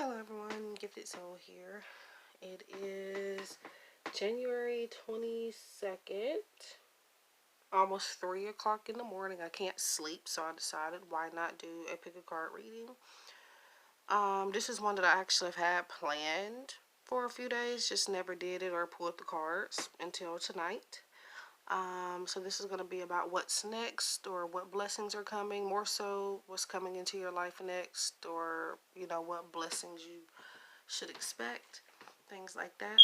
Hello everyone, Gifted Soul here. It is January 22nd, almost 3 o'clock in the morning. I can't sleep, so I decided why not do a pick a card reading. This is one that I actually have had planned for a few days, just never did it or pulled the cards until tonight. So this is going to be about what's next, or what blessings are coming, more so what's coming into your life next, or what blessings you should expect, things like that.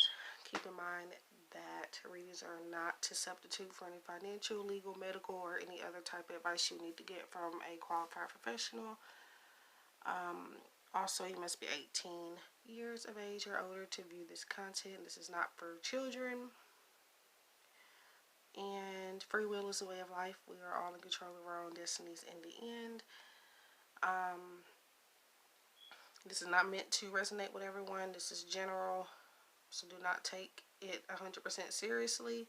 Keep in mind that readings are not to substitute for any financial, legal, medical, or any other type of advice you need to get from a qualified professional. Also, you must be 18 years of age or older to view this content. This is not for children. And free will is a way of life. We are all in control of our own destinies in the end. This is not meant to resonate with everyone. This is general, so do not take it 100% seriously.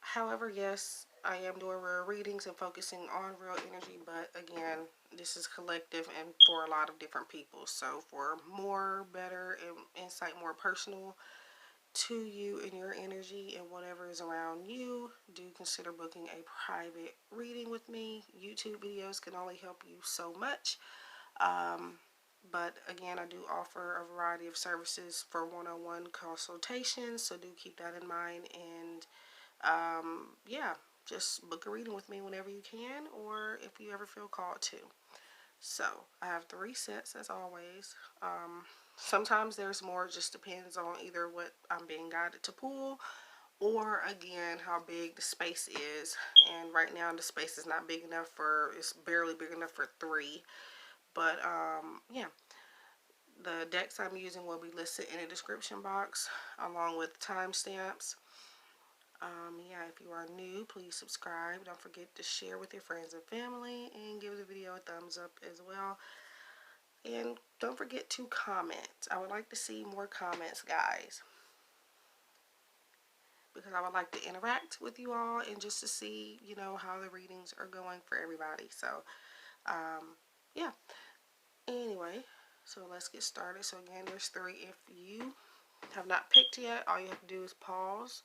However, yes, I am doing real readings and focusing on real energy, but again, this is collective and for a lot of different people. So for more, better, and insight, more personal to you and your energy and whatever is around you, do consider booking a private reading with me. YouTube videos can only help you so much. But again, I do offer a variety of services for one-on-one consultations, so do keep that in mind. And yeah, just book a reading with me whenever you can, or if you ever feel called to. So I have 3 sets as always. Sometimes there's more, it just depends on either what I'm being guided to pull, or again how big the space is. And right now the space is not big enough for, it's barely big enough for 3. But yeah, the decks I'm using will be listed in the description box along with timestamps. Yeah, if you are new, please subscribe. Don't forget to share with your friends and family, and give the video a thumbs up as well. And don't forget to comment. I would like to see more comments, guys, because I would like to interact with you all and just to see, how the readings are going for everybody. So, yeah. Anyway, so let's get started. So again, there's 3. If you have not picked yet, all you have to do is pause,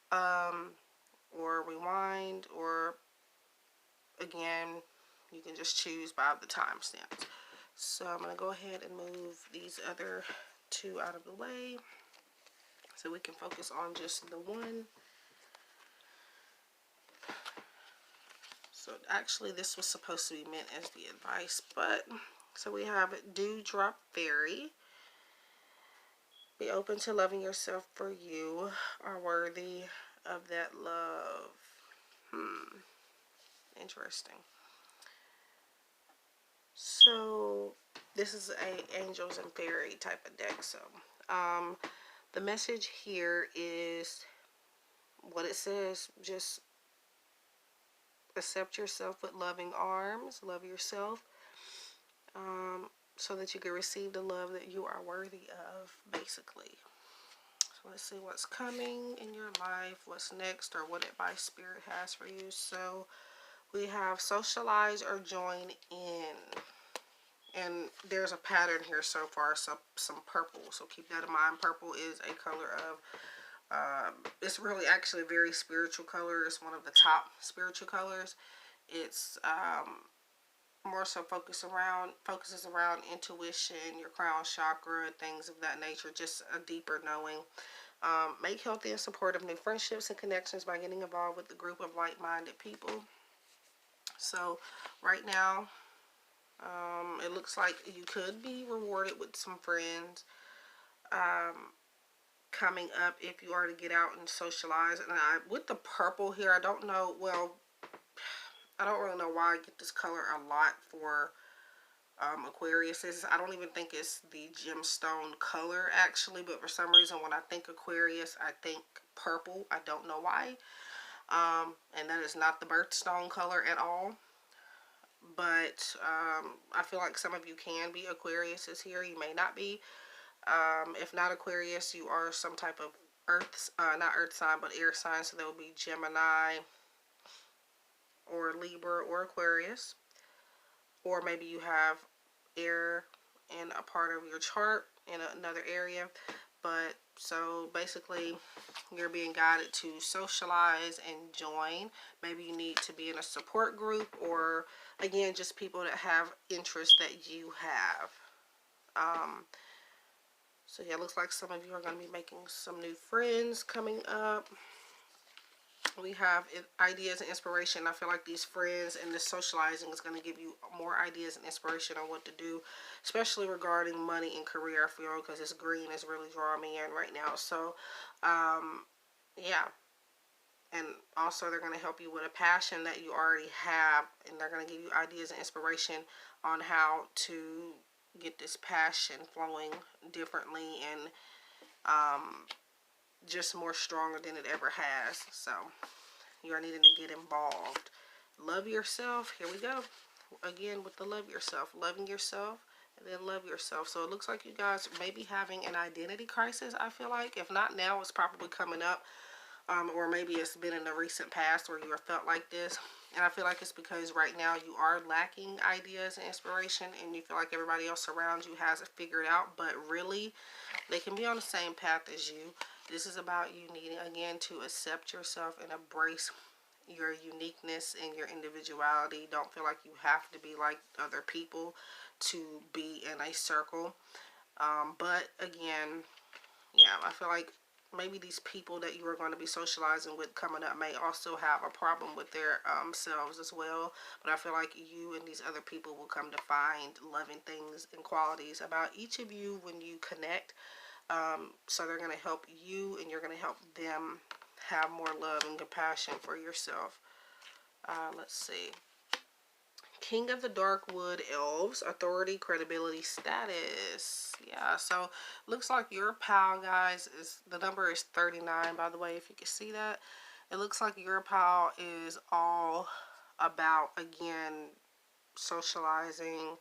or rewind, or again, you can just choose by the timestamps. So I'm going to go ahead and move these other 2 out of the way so we can focus on just the one. So actually this was supposed to be meant as the advice, but so we have Dewdrop Fairy. Be open to loving yourself, for you are worthy of that love. Interesting. So this is a angels and fairy type of deck. So the message here is what it says. Just accept yourself with loving arms. Love yourself, so that you can receive the love that you are worthy of, basically. So let's see what's coming in your life, what's next, or what advice Spirit has for you. So we have socialize or join in. And there's a pattern here so far, some purple. So keep that in mind. Purple is a color of, it's really actually a very spiritual color. It's one of the top spiritual colors. It's more so focuses around intuition, your crown chakra, things of that nature, just a deeper knowing. Make healthy and supportive new friendships and connections by getting involved with a group of like-minded people. So right now, it looks like you could be rewarded with some friends coming up if you are to get out and socialize. And with the purple here, I don't know, well, I don't really know why I get this color a lot for Aquarius. I don't even think it's the gemstone color actually, but for some reason when I think Aquarius, I think purple. I don't know why. And that is not the birthstone color at all. But I feel like some of you can be Aquarius is here. You may not be. If not Aquarius, you are some type of earth, not earth sign, but air sign. So there will be Gemini or Libra or Aquarius. Or maybe you have air in a part of your chart in another area. But so basically you're being guided to socialize and join. Maybe you need to be in a support group, or again, just people that have interests that you have. So yeah, it looks like some of you are going to be making some new friends coming up. We have ideas and inspiration. I feel like these friends and this socializing is going to give you more ideas and inspiration on what to do, especially regarding money and career, I feel, because this green is really drawing me in right now. So, yeah. And also they're going to help you with a passion that you already have, and they're going to give you ideas and inspiration on how to get this passion flowing differently and just more stronger than it ever has. So you are needing to get involved. Love yourself. Here we go. Again with the love yourself. Loving yourself and then love yourself. So it looks like you guys may be having an identity crisis, I feel like. If not now, it's probably coming up. Or maybe it's been in the recent past where you have felt like this. And I feel like it's because right now you are lacking ideas and inspiration, and you feel like everybody else around you has it figured out. But really, they can be on the same path as you. This is about you needing, again, to accept yourself and embrace your uniqueness and your individuality. Don't feel like you have to be like other people to be in a circle. But again, yeah, I feel like maybe these people that you are going to be socializing with coming up may also have a problem with their selves as well. But I feel like you and these other people will come to find loving things and qualities about each of you when you connect. So they're going to help you, and you're going to help them have more love and compassion for yourself. Let's see. King of the Darkwood Elves, authority, credibility, status. Yeah, so looks like your pal, guys, is the number is 39, by the way, if you can see that. It looks like your pal is all about, again, socializing.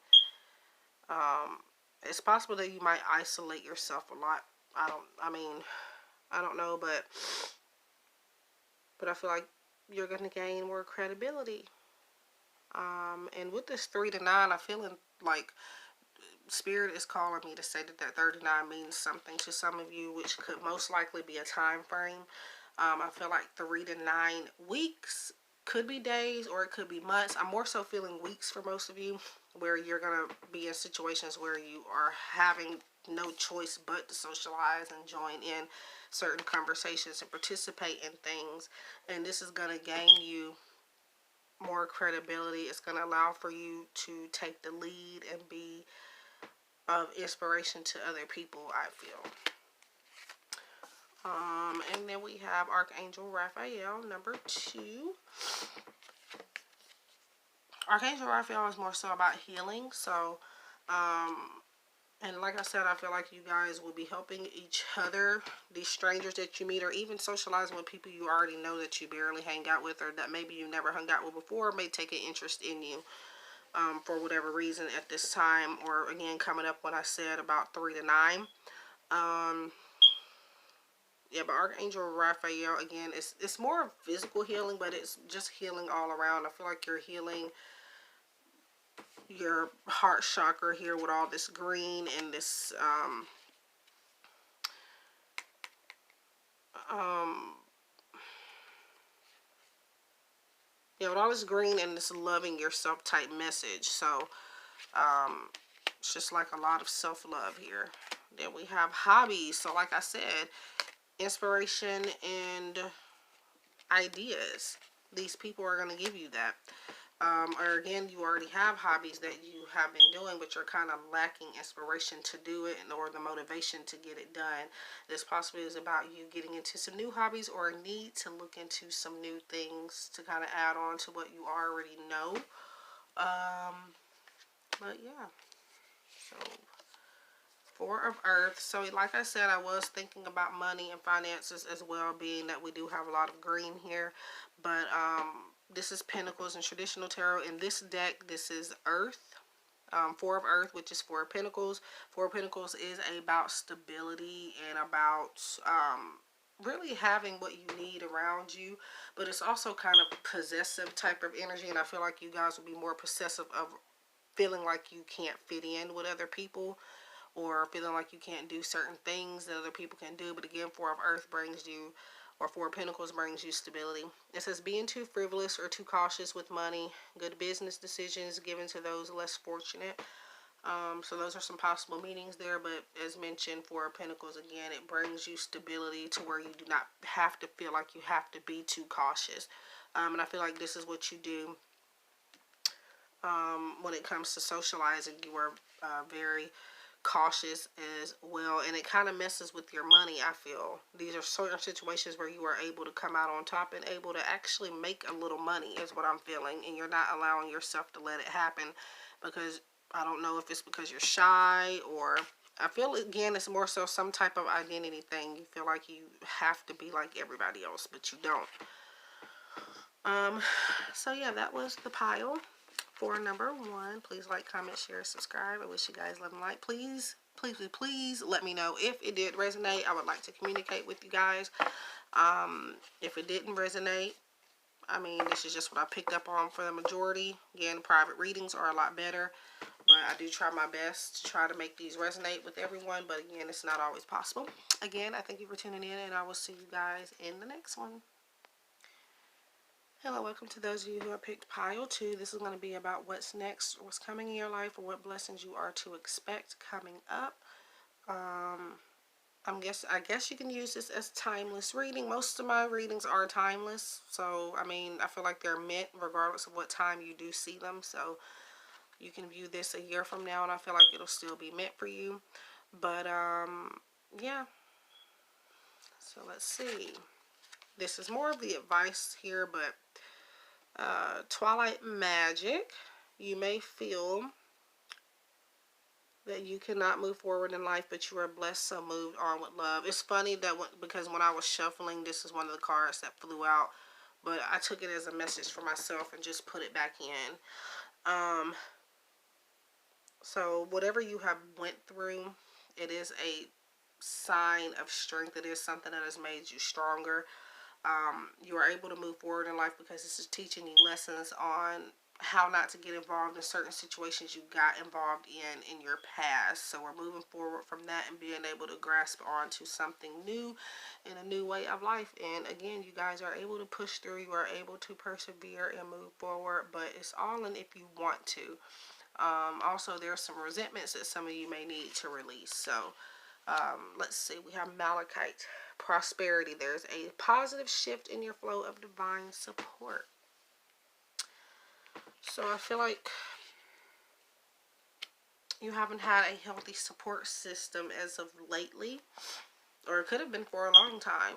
It's possible that you might isolate yourself a lot. I don't know, but I feel like you're going to gain more credibility. And with this 3 to 9, I feel like Spirit is calling me to say that 39 means something to some of you, which could most likely be a time frame. I feel like 3 to 9 weeks could be days, or it could be months. I'm more so feeling weeks for most of you, where you're going to be in situations where you are having no choice but to socialize and join in certain conversations and participate in things. And this is going to gain you more credibility. It's going to allow for you to take the lead and be of inspiration to other people, I feel. And then we have Archangel Raphael, number 2. Archangel Raphael is more so about healing. So, and like I said, I feel like you guys will be helping each other. These strangers that you meet, or even socializing with people you already know that you barely hang out with, or that maybe you never hung out with before, may take an interest in you for whatever reason at this time. Or again, coming up when I said about 3 to 9. Yeah, but Archangel Raphael, again, it's more of physical healing, but it's just healing all around. I feel like you're healing your heart chakra here with all this green and this yeah, with all this green and this loving yourself type message. So it's just like a lot of self-love here. Then we have hobbies. So like I said, inspiration and ideas. These people are going to give you that. Or again, you already have hobbies that you have been doing, but you're kind of lacking inspiration to do it, or the motivation to get it done. This possibly is about you getting into some new hobbies, or a need to look into some new things to kind of add on to what you already know. But yeah, so 4 of Earth. So like I said, I was thinking about money and finances as well, being that we do have a lot of green here. But this is Pentacles and traditional tarot. In this deck, this is Earth. 4 of Earth, which is 4 of Pentacles. 4 of Pentacles is about stability and about really having what you need around you. But it's also kind of possessive type of energy. And I feel like you guys will be more possessive of feeling like you can't fit in with other people, or feeling like you can't do certain things that other people can do. But again, Four of Earth brings you, or Four of Pentacles brings you stability. It says being too frivolous or too cautious with money. Good business decisions given to those less fortunate. So those are some possible meanings there. But as mentioned, Four of Pentacles, again, it brings you stability to where you do not have to feel like you have to be too cautious. And I feel like this is what you do when it comes to socializing. You are very cautious as well, and it kind of messes with your money. I feel these are certain situations where you are able to come out on top and able to actually make a little money is what I'm feeling, and you're not allowing yourself to let it happen, because I don't know if it's because you're shy, or I feel again it's more so some type of identity thing. You feel like you have to be like everybody else, but you don't. So yeah, that was the pile for number 1. Please like, comment, share, subscribe. I wish you guys love and light. Please, please, please, please let me know if it did resonate. I would like to communicate with you guys. If it didn't resonate, I mean, this is just what I picked up on for the majority. Again, private readings are a lot better, but I do try my best to try to make these resonate with everyone. But again, it's not always possible. Again, I thank you for tuning in, and I will see you guys in the next one. Hello, welcome to those of you who have picked pile 2. This is going to be about what's next, what's coming in your life, or what blessings you are to expect coming up. I guess you can use this as timeless reading. Most of my readings are timeless, so I mean, I feel like they're meant regardless of what time you do see them. So you can view this a year from now, and I feel like it'll still be meant for you. But yeah. So let's see. This is more of the advice here, but Twilight Magic, you may feel that you cannot move forward in life, but you are blessed, so move on with love. It's funny that because when I was shuffling, this is one of the cards that flew out, but I took it as a message for myself and just put it back in. So whatever you have went through, it is a sign of strength. It is something that has made you stronger. You are able to move forward in life because this is teaching you lessons on how not to get involved in certain situations you got involved in your past. So we're moving forward from that and being able to grasp onto something new in a new way of life. And again, you guys are able to push through. You are able to persevere and move forward, but it's all in if you want to. Also, there's some resentments that some of you may need to release. So let's see, we have Malachite. Prosperity. There's a positive shift in your flow of divine support. So I feel like you haven't had a healthy support system as of lately, or it could have been for a long time.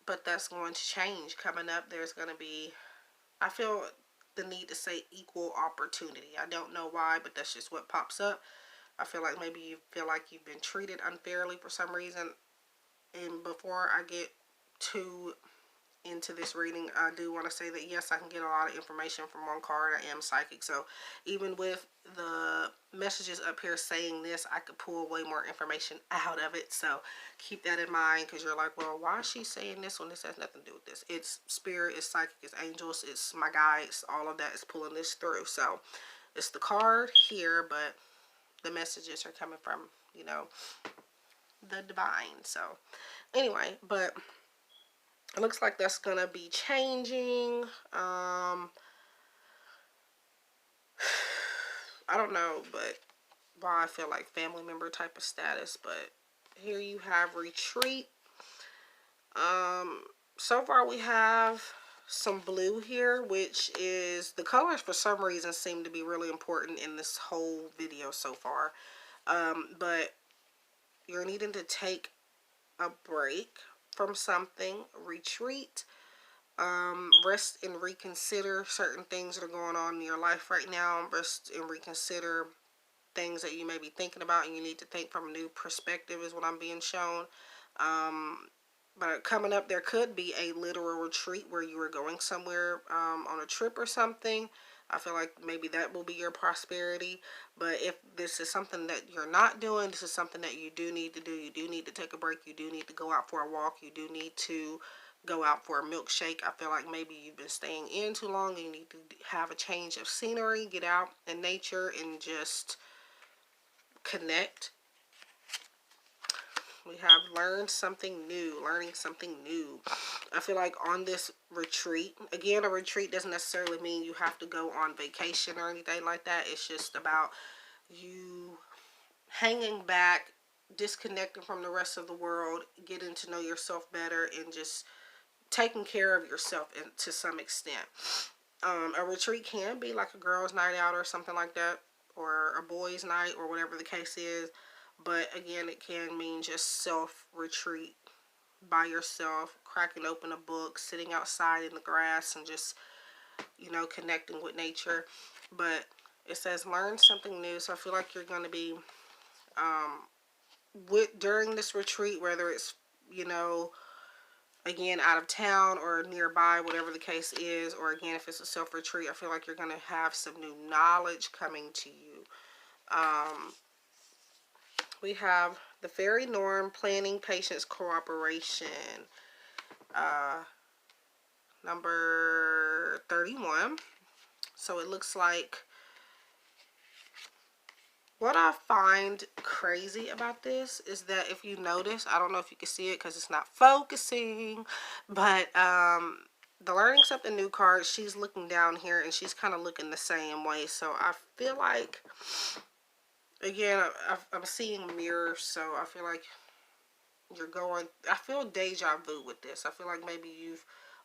But that's going to change coming up. There's going to be, I feel the need to say equal opportunity. I don't know why, but that's just what pops up. I feel like maybe you feel like you've been treated unfairly for some reason. And before I get too into this reading, I do want to say that yes, I can get a lot of information from one card. I am psychic, so even with the messages up here saying this, I could pull way more information out of it. So keep that in mind, because you're like, well, why is she saying this when this has nothing to do with this? It's spirit, it's psychic, it's angels, it's my guides. All of that is pulling this through. So it's the card here, but the messages are coming from, you know, the divine. So anyway, but it looks like that's gonna be changing. I don't know, but why I feel like family member type of status. But here you have retreat. So far we have some blue here, which is the colors for some reason seem to be really important in this whole video so far. But you're needing to take a break from something, retreat, rest and reconsider certain things that are going on in your life right now. Rest and reconsider things that you may be thinking about, and you need to think from a new perspective is what I'm being shown. But coming up, there could be a literal retreat where you are going somewhere on a trip or something. I feel like maybe that will be your prosperity. But if this is something that you're not doing, this is something that you do need to do. You do need to take a break. You do need to go out for a walk. You do need to go out for a milkshake. I feel like maybe you've been staying in too long and you need to have a change of scenery, get out in nature and just connect. We have learned something new, learning something new. I feel like on this retreat, again, a retreat doesn't necessarily mean you have to go on vacation or anything like that. It's just about you hanging back, disconnecting from the rest of the world, getting to know yourself better, and just taking care of yourself to some extent. A retreat can be like a girls' night out or something like that, or a boys' night, or whatever the case is. But again, it can mean just self-retreat by yourself, cracking open a book, sitting outside in the grass, and just, you know, connecting with nature. But it says learn something new, so I feel like you're going to be during this retreat, whether it's, you know, again, out of town or nearby, whatever the case is, or again, if it's a self-retreat, I feel like you're going to have some new knowledge coming to you. We have the fairy norm, planning, patience, cooperation. Number 31. So it looks like, what I find crazy about this is that if you notice, I don't know if you can see it because it's not focusing, but the learning something new card, she's looking down here and she's kind of looking the same way. So I feel like, again, I'm seeing mirrors, so I feel like you're going, I feel deja vu with this. I feel like maybe you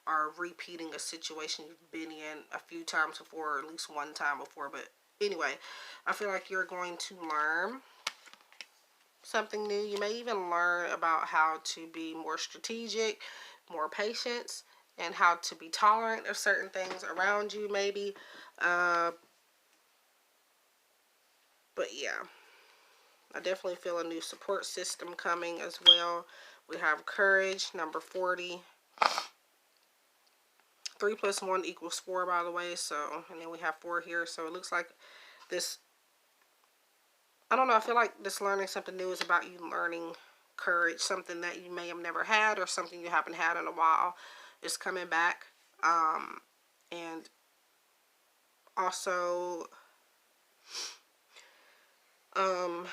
are repeating a situation you've been in a few times before, or at least one time before. But anyway, I feel like you're going to learn something new. You may even learn about how to be more strategic, more patient, and how to be tolerant of certain things around you, maybe. But yeah, I definitely feel a new support system coming as well. We have courage, number 40. 3 plus 1 equals 4, by the way. So, and then we have 4 here. So it looks like this, I don't know, I feel like this learning something new is about you learning courage, something that you may have never had or something you haven't had in a while is coming back. And also, I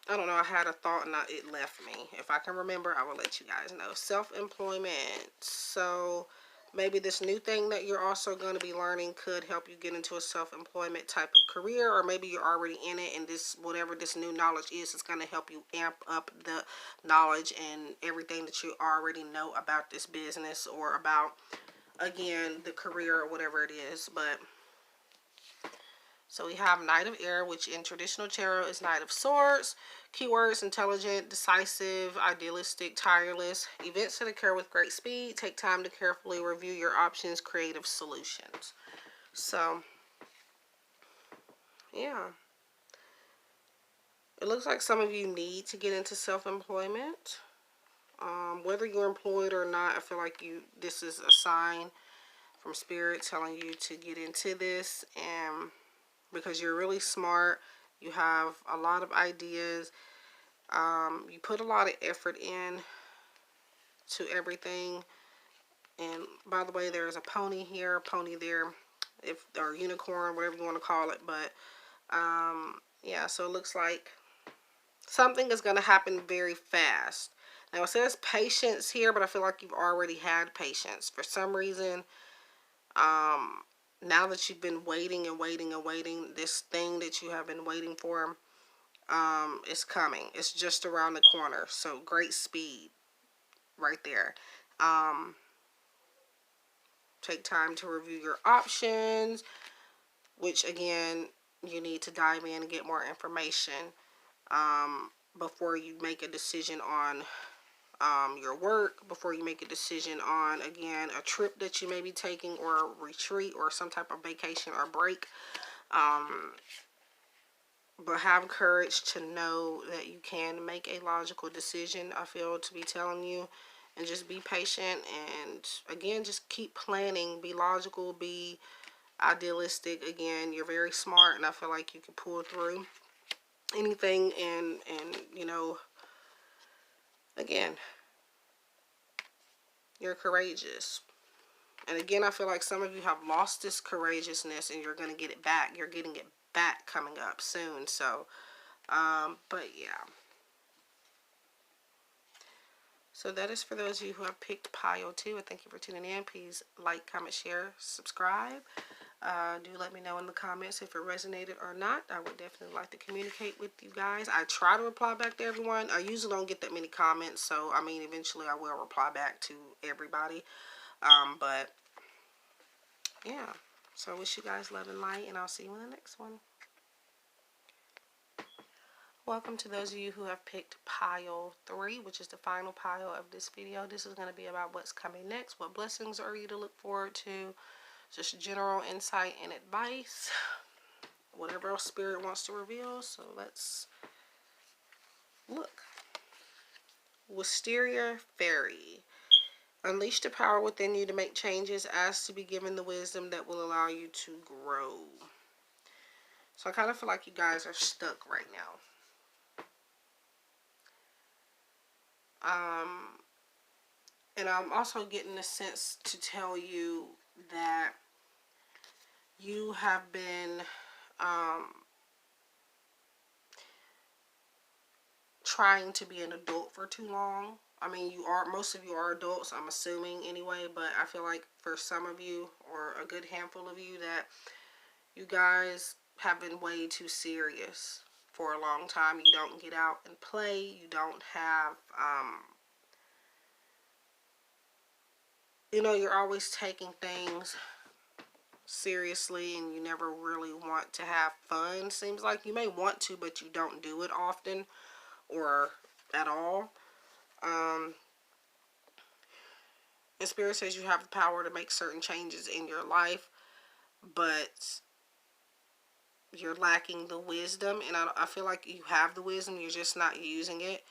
don't know, I had a thought and it left me. If I can remember, I will let you guys know. Self-employment. So maybe this new thing that you're also going to be learning could help you get into a self-employment type of career, or maybe you're already in it and this, whatever this new knowledge is going to help you amp up the knowledge and everything that you already know about this business, or about, again, the career or whatever it is. But so we have Knight of Air, which in traditional tarot is Knight of Swords. Keywords: intelligent, decisive, idealistic, tireless. Events that occur with great speed. Take time to carefully review your options. Creative solutions. So, yeah. It looks like some of you need to get into self-employment. Whether you're employed or not, I feel like this is a sign from Spirit telling you to get into this. And because you're really smart, you have a lot of ideas, you put a lot of effort in to everything. And by the way, there's a pony here, pony there, or unicorn, whatever you want to call it. But yeah, so it looks like something is going to happen very fast. Now it says patience here, but I feel like you've already had patience for some reason. Now that you've been waiting and waiting and waiting, this thing that you have been waiting for is coming. It's just around the corner. So great speed right there. Take time to review your options, which again, you need to dive in and get more information before you make a decision on your work, before you make a decision on, again, a trip that you may be taking, or a retreat, or some type of vacation or break. But have courage to know that you can make a logical decision, I feel to be telling you. And just be patient, and again, just keep planning. Be logical, be idealistic. Again, you're very smart, and I feel like you can pull through anything. And you know, again, You're courageous. And again, I feel like some of you have lost this courageousness and you're going to get it back. You're getting it back coming up soon. So, but yeah. So that is for those of you who have picked pile 2. And thank you for tuning in. Please like, comment, share, subscribe. Do let me know in the comments if it resonated or not. I would definitely like to communicate with you guys. I try to reply back to everyone. I usually don't get that many comments, so I mean, eventually I will reply back to everybody. But yeah, so I wish you guys love and light, and I'll see you in the next one. Welcome to those of you who have picked pile 3, which is the final pile of this video. This is going to be about what's coming next. What blessings are you to look forward to? Just general insight and advice. Whatever else Spirit wants to reveal. So let's look. Wisteria Fairy. Unleash the power within you to make changes. Ask to be given the wisdom that will allow you to grow. So I kind of feel like you guys are stuck right now. And I'm also getting a sense to tell you that you have been trying to be an adult for too long. I mean, most of you are adults, I'm assuming anyway, but I feel like for some of you, or a good handful of you, that you guys have been way too serious for a long time. You don't get out and play. You don't have, you know, you're always taking things seriously and you never really want to have fun. Seems like you may want to, but you don't do it often or at all. And Spirit says you have the power to make certain changes in your life, but you're lacking the wisdom. And I feel like you have the wisdom, you're just not using it.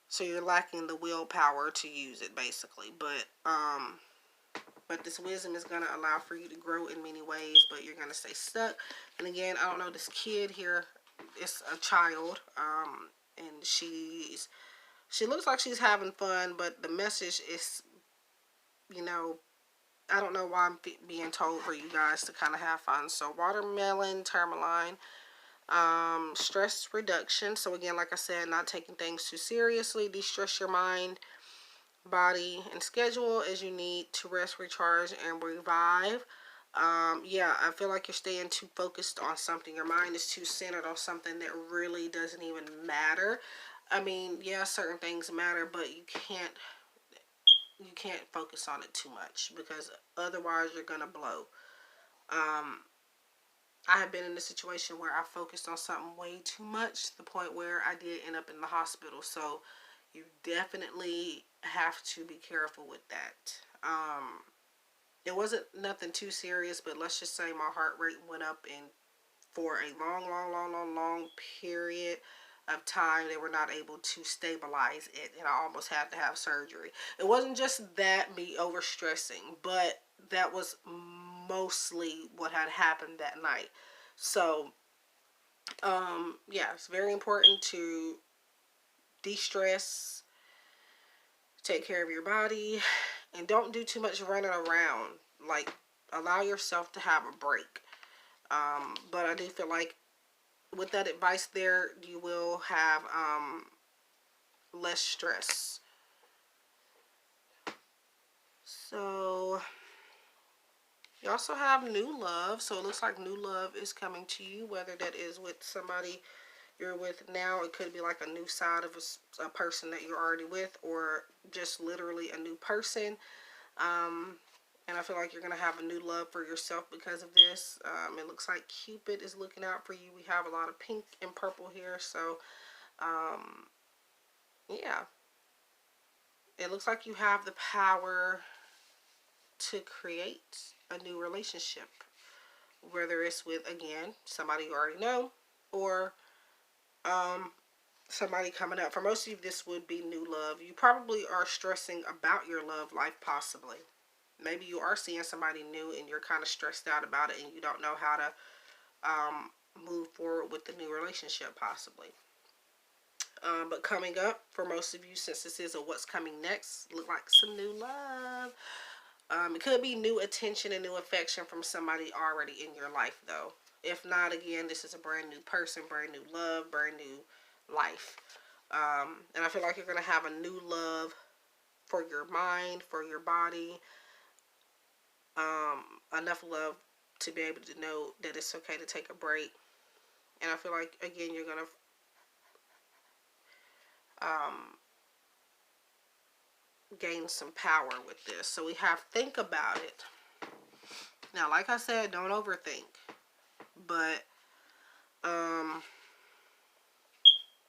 So you're lacking the willpower to use it, basically. But this wisdom is going to allow for you to grow in many ways, but you're going to stay stuck. And again, I don't know, this kid here is a child, and she looks like she's having fun, but the message is, you know, I don't know why I'm being told for you guys to kind of have fun. So watermelon, tourmaline, stress reduction. So again, like I said, not taking things too seriously. De-stress your mind, body, and schedule as you need to rest, recharge, and revive. Yeah, I feel like you're staying too focused on something. Your mind is too centered on something that really doesn't even matter. I mean, yeah, certain things matter, but you can't focus on it too much, because otherwise you're gonna blow. I have been in a situation where I focused on something way too much, to the point where I did end up in the hospital. So you definitely have to be careful with that. It wasn't nothing too serious, but let's just say my heart rate went up, and for a long period of time, they were not able to stabilize it, and I almost had to have surgery. It wasn't just that, me overstressing, but that was mostly what had happened that night. So, yeah, it's very important to de-stress, take care of your body, and don't do too much running around. Like, allow yourself to have a break. But I do feel like with that advice there, you will have less stress. So you also have new love. So it looks like new love is coming to you, whether that is with somebody you're with now. It could be like a new side of a person that you're already with, or just literally a new person. And I feel like you're going to have a new love for yourself because of this. It looks like Cupid is looking out for you. We have a lot of pink and purple here. So, yeah. It looks like you have the power to create a new relationship. Whether it's with, again, somebody you already know, or somebody coming up. For most of you, this would be new love. You probably are stressing about your love life, possibly. Maybe you are seeing somebody new and you're kind of stressed out about it, and you don't know how to move forward with the new relationship, possibly. But coming up for most of you, since this is a what's coming next, look like some new love. It could be new attention and new affection from somebody already in your life, though. If not, again, this is a brand new person, brand new love, brand new life. And I feel like you're going to have a new love for your mind, for your body. Enough love to be able to know that it's okay to take a break. And I feel like, again, you're going to gain some power with this. So we have think about it. Now, like I said, don't overthink. But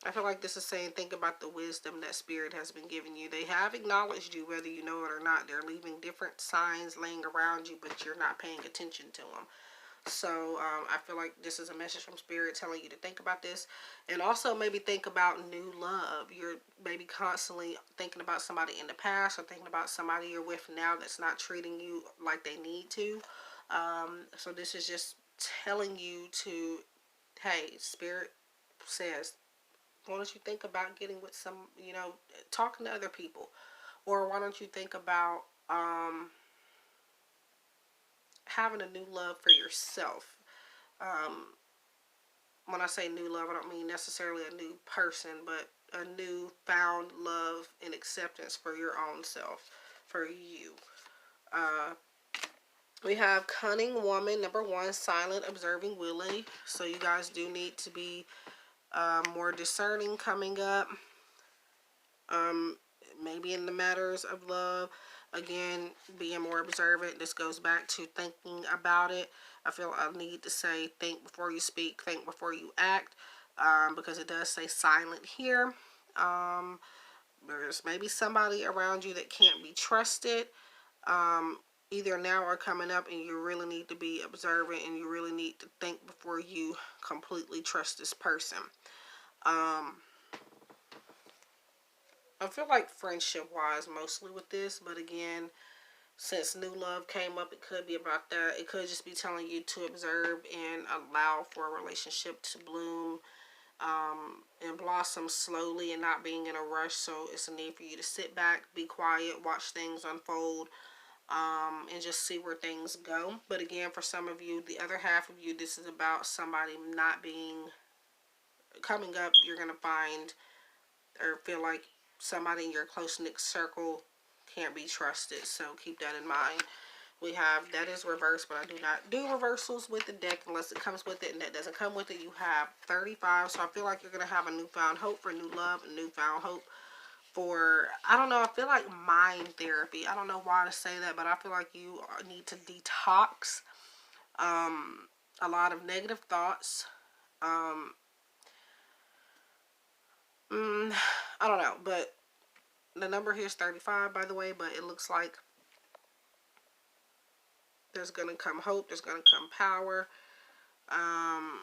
I feel like this is saying think about the wisdom that Spirit has been giving you. They have acknowledged you, whether you know it or not. They're leaving different signs laying around you, but you're not paying attention to them. So I feel like this is a message from Spirit telling you to think about this. And also maybe think about new love. You're maybe constantly thinking about somebody in the past, or thinking about somebody you're with now that's not treating you like they need to. So this is just telling you to, hey, Spirit says, why don't you think about getting with some, talking to other people? Or why don't you think about having a new love for yourself? When I say new love, I don't mean necessarily a new person, but a new found love and acceptance for your own self, for you. We have cunning woman, number 1, silent, observing, willing. So you guys do need to be more discerning coming up. Maybe in the matters of love. Again, being more observant. This goes back to thinking about it. I feel I need to say think before you speak, think before you act, because it does say silent here. There's maybe somebody around you that can't be trusted, either now or coming up, and you really need to be observant, and you really need to think before you completely trust this person. I feel like friendship-wise mostly with this, but again, since new love came up, it could be about that. It could just be telling you to observe and allow for a relationship to bloom and blossom slowly and not being in a rush. So it's a need for you to sit back, be quiet, watch things unfold, and just see where things go. But again, for some of you, the other half of you, this is about somebody not being, coming up, you're going to find or feel like somebody in your close-knit circle can't be trusted. So keep that in mind. We have, that is reversed, but I do not do reversals with the deck unless it comes with it, and that doesn't come with it. You have 35, so I feel like you're going to have a newfound hope for new love, a newfound hope for, I don't know, I feel like mind therapy. I don't know why to say that, but I feel like you need to detox a lot of negative thoughts. I don't know, but the number here is 35, by the way, but it looks like there's going to come hope, there's going to come power. I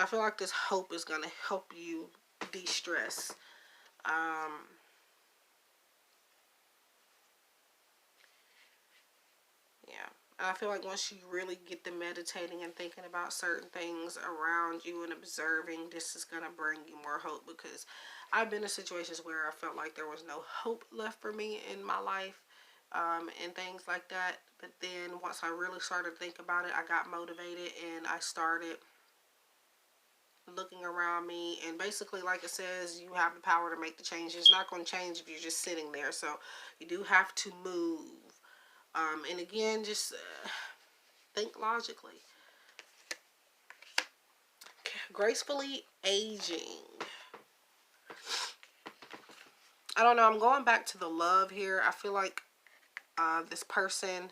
feel like this hope is going to help you de-stress. Yeah. I feel like once you really get to meditating and thinking about certain things around you and observing, this is going to bring you more hope, because I've been in situations where I felt like there was no hope left for me in my life, and things like that. But then once I really started to think about it, I got motivated and I started looking around me, and basically, like it says, you have the power to make the change. It's not going to change if you're just sitting there, so you do have to move. And again, just think logically. Gracefully aging. I don't know, I'm going back to the love here. I feel like this person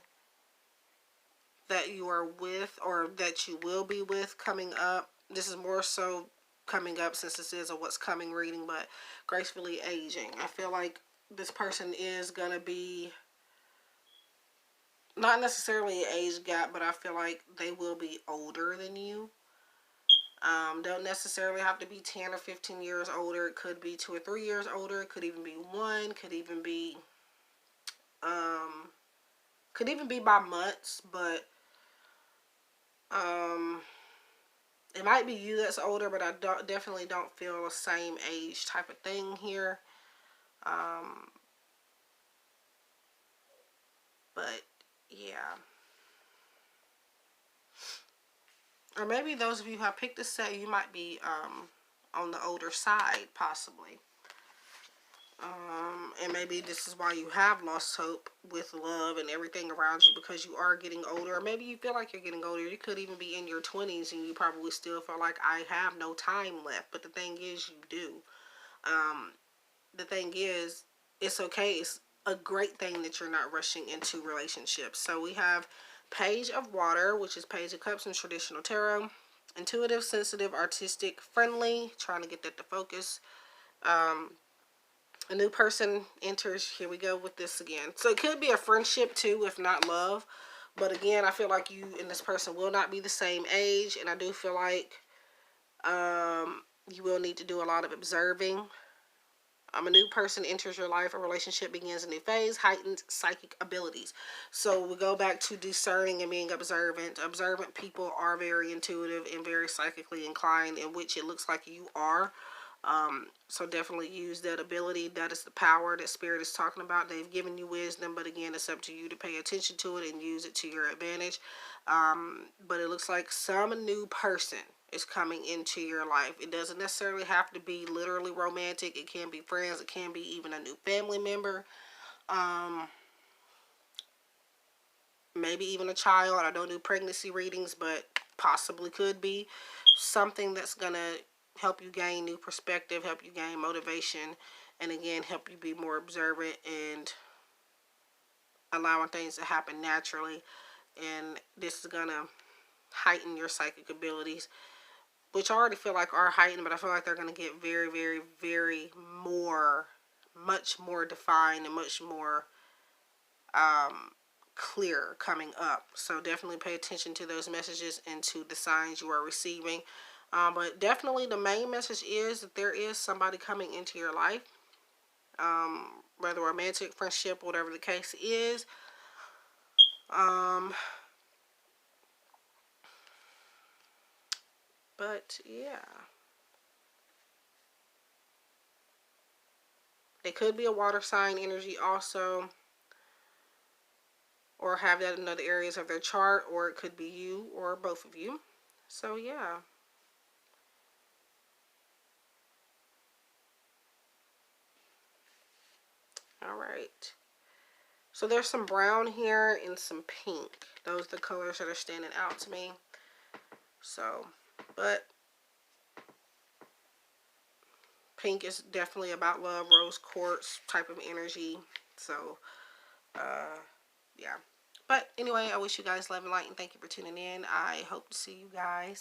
that you are with, or that you will be with coming up, this is more so coming up since this is a what's coming reading, but gracefully aging. I feel like this person is going to be, not necessarily an age gap, but I feel like they will be older than you. Don't necessarily have to be 10 or 15 years older. It could be 2 or 3 years older. It could even be 1. Could even be by months. But It might be you that's older, but I definitely don't feel the same age type of thing here. But yeah. Or maybe those of you who have picked this set, you might be on the older side, possibly. And maybe this is why you have lost hope with love and everything around you, because you are getting older. Or maybe you feel like you're getting older. You could even be in your 20s and you probably still feel like I have no time left. But the thing is, you do. The thing is, it's okay. It's a great thing that you're not rushing into relationships. So we have Page of Water, which is Page of Cups in traditional tarot. Intuitive, sensitive, artistic, friendly. Trying to get that to focus. A new person enters. Here we go with this again. So it could be a friendship too, if not love. But again, I feel like you and this person will not be the same age. And I do feel like you will need to do a lot of observing. A new person enters your life. A relationship begins a new phase. Heightened psychic abilities. So we go back to discerning and being observant. Observant people are very intuitive and very psychically inclined, in which it looks like you are. So definitely use that ability. That is the power that Spirit is talking about. They've given you wisdom, but again, it's up to you to pay attention to it and use it to your advantage. But it looks like some new person is coming into your life. It doesn't necessarily have to be literally romantic. It can be friends. It can be even a new family member. Maybe even a child. I don't do pregnancy readings, but possibly could be something that's going to help you gain new perspective, help you gain motivation, and again, help you be more observant and allowing things to happen naturally. And this is going to heighten your psychic abilities, which I already feel like are heightened, but I feel like they're going to get very, very, very much more defined and much more clear coming up. So definitely pay attention to those messages and to the signs you are receiving. But definitely the main message is that there is somebody coming into your life, whether romantic, friendship, whatever the case is. But yeah, it could be a water sign energy also, or have that in other areas of their chart, or it could be you or both of you. So yeah. All right. So there's some brown here and some pink. Those are the colors that are standing out to me. So, but pink is definitely about love, rose quartz type of energy. So, yeah. But anyway, I wish you guys love and light, and thank you for tuning in. I hope to see you guys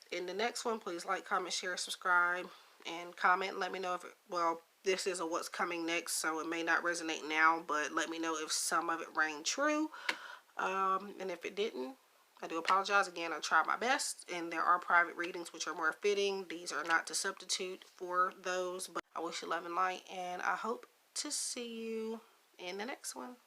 in the next one. Please like, comment, share, subscribe, and comment. And let me know if well, this is a what's coming next, so it may not resonate now, but let me know if some of it rang true. And if it didn't, I do apologize. Again, I tried my best, and there are private readings which are more fitting. These are not to substitute for those, but I wish you love and light, and I hope to see you in the next one.